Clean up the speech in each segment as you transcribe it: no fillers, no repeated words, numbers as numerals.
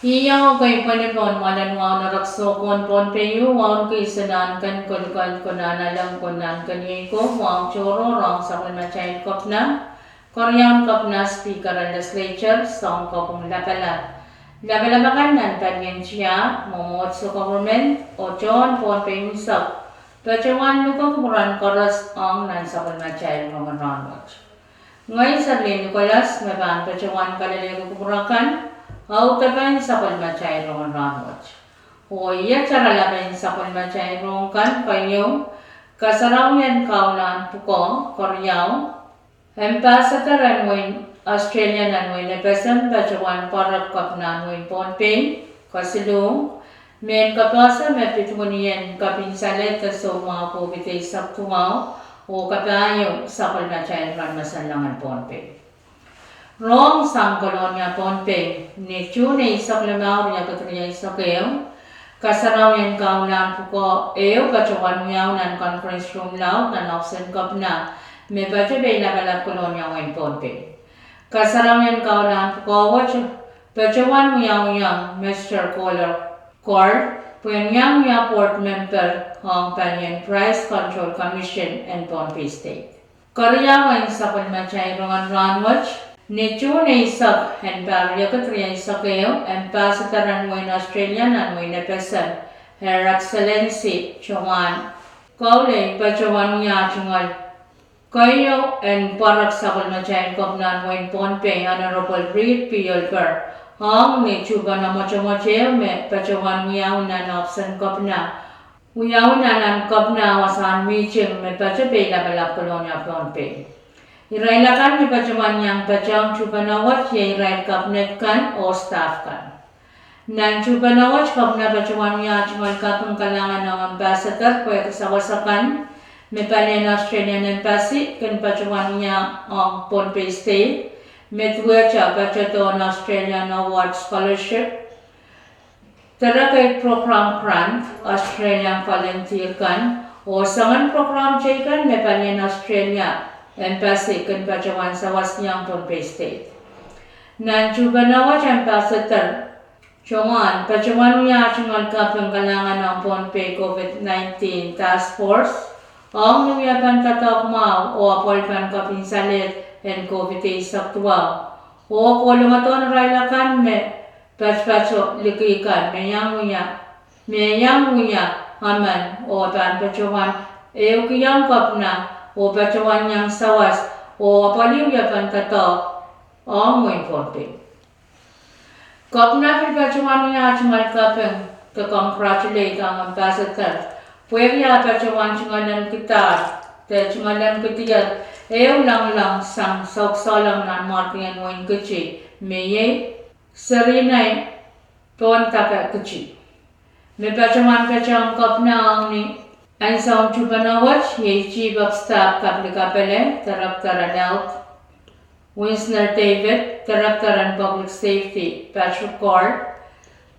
Iyo kay panipon malan wa narakso kon pon peyu wa kay sanan kan kon alam konan kanyi ko wa choro rong sa kon machay kop na Korean kop na speaker and legislature song ko kung labalabakan nan kanyen siya momot sa government o John pon peyu sak Pachawan luka kumuran koras ang nan sa kon machay mga ranwat Ngay sa Nicolas maban pachawan kalali kumurakan Autapan sa palmachay rong ranwat. O iya cara laban sa palmachay rong kan kayo kasarawan kaunan puko koryaw. Ambassador anwin Australian anwin nepesam bacawan parak kap nanwin ponping kasilong. Men kapasa mepitunian kapinsalet so mga pubitay saktumaw o kapayo sa palmachay rong masalangan ponping. Rong sang kolonya ponpeng ni chune isak lemau nya katria isak kasaraw yan kaunan puko kacawan miyaw nan conference room law nan option kap na me baca bay nakalat kolonya wen ponpeng kasaraw yan kaunan puko kacawan miyaw Mr. Court puyan port member Hong Panyan Price Control Commission and Pohnpei State Korea wen sa palmachay rongan ranwatch Nichu na isak and barrio katria isakeo ambassador anwin Australian anwin nepesan Her Excellency Chuan Kaule pachawan niya chungal kayo and parak sakal na chain kop na anwin Pohnpei Honorable Reed P. Yolker Hong nichu ba na mochomacheo me pachawan niya unan option kop na Uyaw na nan kop na wasan meeting me pachabay labalap kolonya Pohnpei Irailakan ni pacawan yang pacang chupanawat ya irail kabinet kan o staff kan. Nan chupanawat kapna pacawan ya cumal kapang kalangan ng ambassador pwede kasawasakan may palyan Australian Embassy kan pacawan niya ang Pohnpei State metwe cha pacato ng Australian Award Scholarship tara kay program grant Australian volunteer kan o sangan program chay kan may palyan Australia Embassy kan pacawan sa wasnyang Pohnpei State. Nan chubanawat ambassador chongan pacawan niya chungal kapang kalangan ng Pohnpei COVID-19 Task Force ang nuyapan tatak mau o apolpan kapinsalit and COVID-19 saktuaw o kolumaton railakan me pacacho likikan meyang nguya aman o tan pacawan kiyang kapna o pacawan yang sawas o apaliw yapan tato ang mwin Pohnpei. Kapna pacawan niya chumal kapeng to congratulate ang ambassador. Pwede ya pacawan chungalan kita, te chungalan kitiyat, lang sang salang nan martian mwin kichi, meye serinay Pontaka kichi. Me pacawan kapna ang ni Ang sa chupanawat, ye Chief of Staff Kaplikapele, Taraktaran Health, Winsner David, Taraktaran Public Safety, Patrick Court,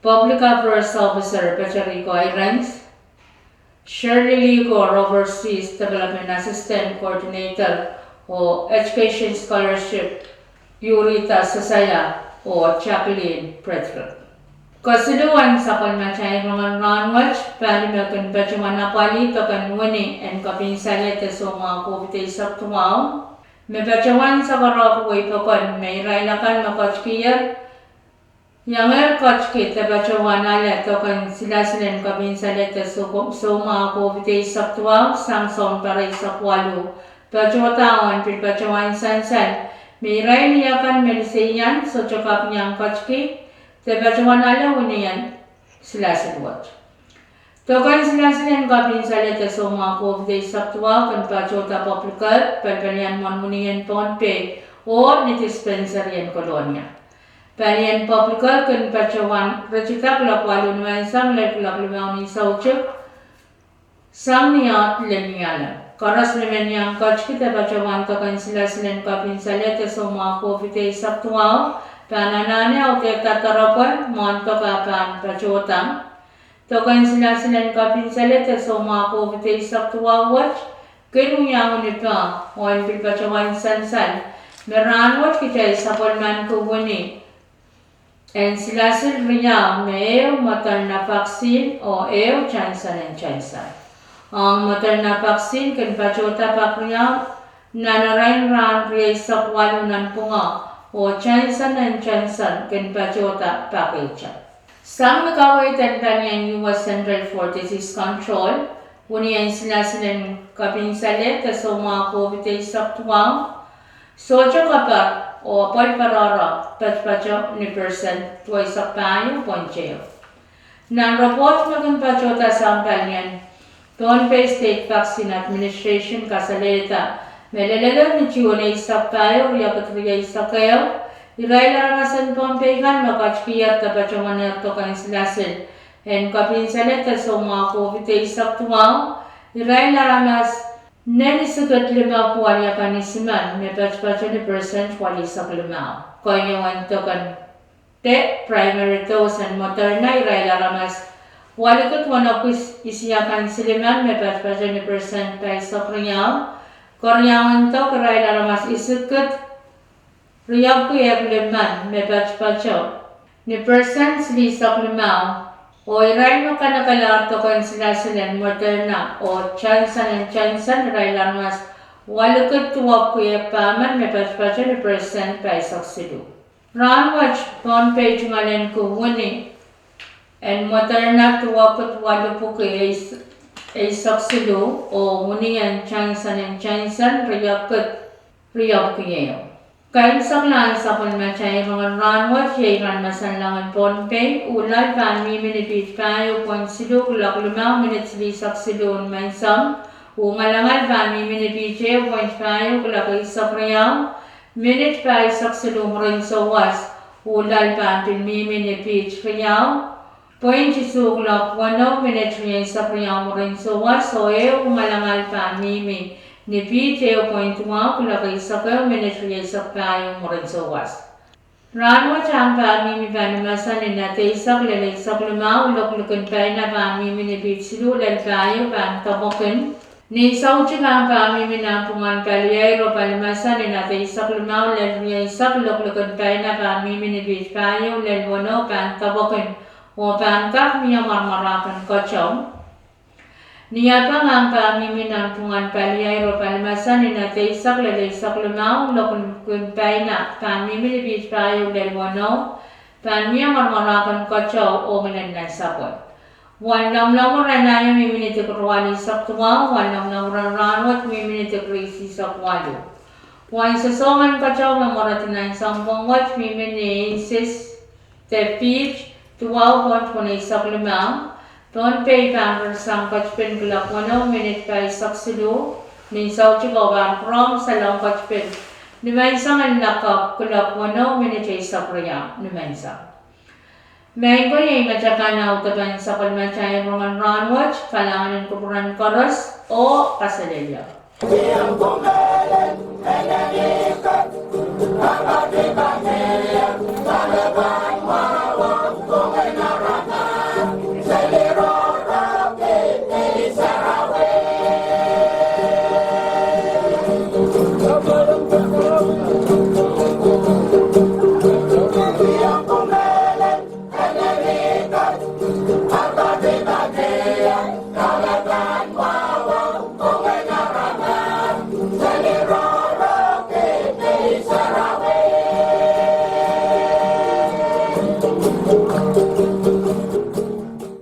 Public Affairs Officer, Pacharico Irans, Shirley Ligor, Overseas Development Assistant Coordinator, o Education Scholarship, Yurita Sasaya, o Jacqueline Pretzel. Kasiluan sa palmachay mga ranwatch, palimakan pacawan apali kakan wani and kapinsalit so mga COVID saktumaw. May pacawan sa karakuway pakan, may railakan makachkiyar. Yang kachkit na pacawan alat kakan sila kapinsalit so mga COVID saktumaw, sang paray sa kwalo. Pacawatawan pacawan sansan, may railiyakan melisayan so chakap niyang kachkit. Pacawan alaw niyan sila sinuwat. Tokan sila kapinsalit so mga COVID saktuwa kan pachota publikat palpalian manmunian Pohnpei o nitispensaryan kolonya. Palian publikat kan pacawan recitak lakwalo naman sang laklaklimaw ni sauchuk sang niyat lenyalan. Karas naman niyang kachkita pacawan tokan sila kapinsalit so mga COVID saktuwa Panananya o tatarapan, monto kapan pachotang. Tokan sila kapinsalit so mga COVID saktuwawat, kinuyang nipa o ang pipachawan sansan. Meranwat kita sa palman ko wani. En silasil riya meu Moderna vaccine o Janssen and Johnson. Ang Moderna vaccine kan pachota pakriya nanarain ran riya sakwalu nan punga o Johnson and Johnson kan pachota pakriya. Sam nagaway tantan yang US Central for Disease Control uniyan silasilan kapinsalit sa mga COVID-19 sojo kapag o palparara patpacho ni percent tuay sakpayo poncheo. Nang report magun pachota sampalyan, Tonpei State Vaccine Administration kasalita, melelelo ni Chiwone sakpayo riyapatriya isakayo, iray laranasan Tonpei kan makachkiyat tapachongan nerto kan silasil, en kapinsalita sa mga COVID-19 iray laranas Neni sugat lima kuwalya kanisiman, may patch-patch ni percent wali sa lima. Kaya yung kan te primary dose and Moderna iray laramas. Wali kat wanapis isiyakan siliman, may patch-patch ni percent tayo sa kriyaw. Kaya yung iray laramas isugat riyab ko yak liman, may patch-patch ni percent sili sa lima. O iray mo ka nakalarto kan silasilan Moderna o Johnson and Johnson iray lamas walukot tuwap kuya paman may patch-patch ni percent pa isaksilu. Ranwatch pon page ngalen ko huni and Moderna tuwapot walupo kuya isaksilu o huni yan Johnson and Johnson riyab kuya. Kain saklaan sa pulmachay mga ranwat yay kan masanlangan ponpay ulay pan miminipit payo pon siluk lak 5 minutes lisak silun mansam ungalangal pan miminipit payo pon payo kulak isak riyaw minute payo sak silum rin sa was ulay pan miminipit riyaw point isuk lak 1 minute riyaw isak riyaw rin sa was so ungalangal pan mimi ni PJ point mo kula kay sakayo ministry sa kayo mo rin sa was. Ranwa chang pa mimi panamasan ni nate isak lalay sa lumaw luklukan pa na pa mimi ni PJ lal kayo pan tabokin. Ni isaw chikang pa mimi na pungan kalyero panamasan ni nate isak lumaw lal isak luklukan pa na pa mimi ni PJ payo lal wano pan tabokin. O pan kak niya marmarakan kochong. Niya pa nga ang pamiminang pungan paliyayro palmasan ni nate isak lalay isak lumaw lokun kumpay na pamimilibis payo lalwano pamiya marmarakan kachaw o malandan sapon. Wanlam lang ranayo miminitik ruwali isak tuwa, wanlam lang ranranwat miminitik risi isak walo. Wan sasongan kachaw na maratinan sampungwat miminisis tepich tuwa wan punay isak lumaw. Tonpei pan sang kachpen kulak 1 minute pa isaksilu ni saw chikawan from salang kachpen ni mansang ang lakap kulak 1 minute isakraya ni mansang. May ko yung matyakan na utapan sa kalmatsaya mga ranwatch, kalangan ng kupuran koros o kasalilya. Di ang kumalan, ay nanikat, ang